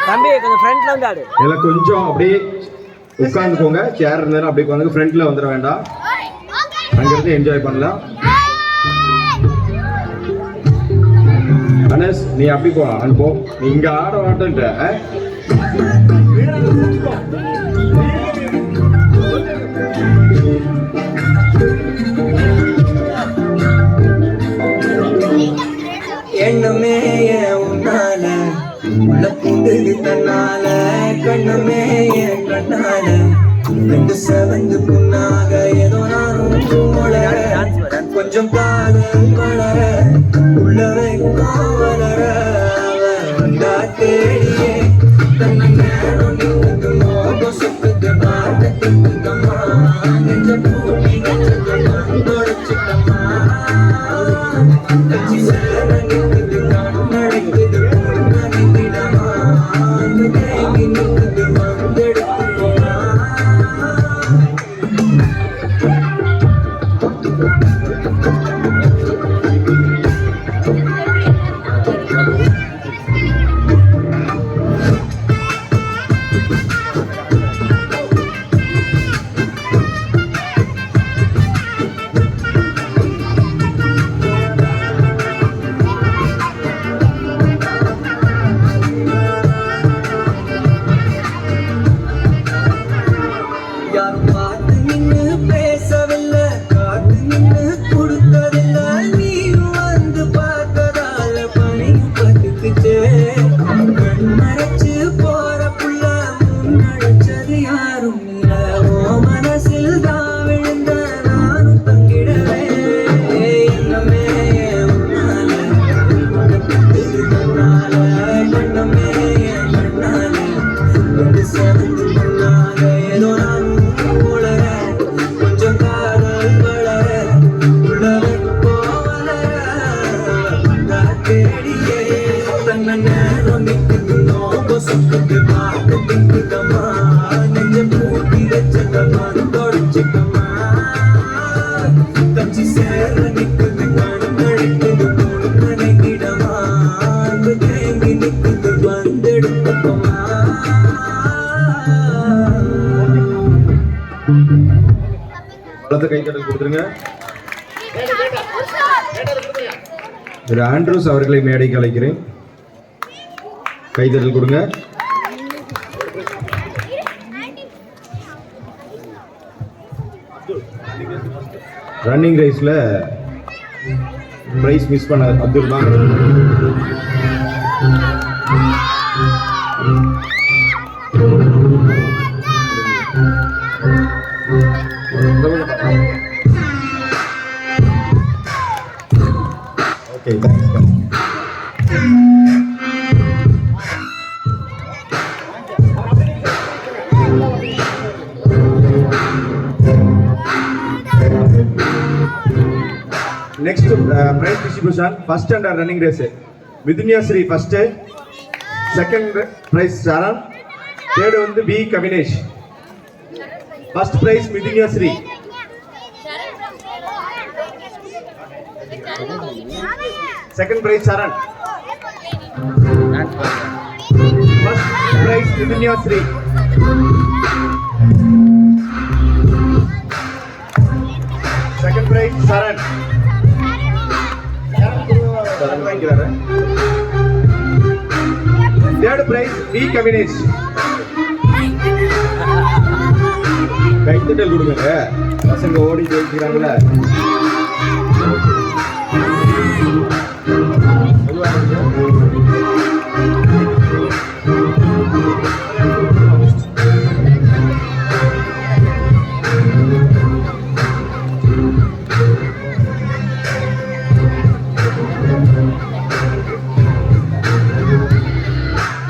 தம்பி கொஞ்சம் ஃப்ரண்ட்ல வந்து ஆடு. இல்ல கொஞ்சம் அப்படியே உட்கார்ந்துக்கோங்க. சேர் இருந்தாலும் அப்படியே உட்காந்து ஃப்ரண்ட்ல வந்துட வேண்டாம். அங்கிருந்து என்ஜாய் பண்ணலாம். அனஸ் நீ அப்படி போலாம். அங்க போ. நீ இங்க ஆட மாட்டேன்ற. எண்ணமே உன்னால உள்ள பூண்டுது தன்னால கண்ணமே கண்ணால கண்டு செவந்து புண்ணாக ஏதோ நானும் வளர கொஞ்சம் காதல் வளர உள்ள வைக்கும் வளர வந்தா தேடியே தன்னை நேரம் நிற்குது மோகம் சுக்குது பார்க்கமா நெஞ்ச பூட்டி நெஞ்சமா தொடச்சுட்டமா கட்சி சேர நிற்குது நானும் அழைக்குது நினைக்கிடமா தேங்கி நிற்குது வந்தெடுத்து போனா கைத்தட்டல் கொடுத்துருங்க. திரு ஆண்ட்ரூஸ் அவர்களை மேடைக்கு அழைக்கிறேன். கைத்தட்டல் கொடுங்க. ரன்னிங் ரேஸ்ல பிரைஸ் மிஸ் பண்ண அப்துல் தான். Okay, thanks. Next prize distribution. First and running race. Midunya Sri first. Second prize Sharan. Third one B Kavinesh. First prize Midunya Sri. Second prize Sharan. First prize Midunya Sri. Second prize Sharan. Third prize B Kavinesh. கைத்தட்டல் கொடுங்க. பசங்க ஓடி ஜெயிக்கிறாங்களா? Okay.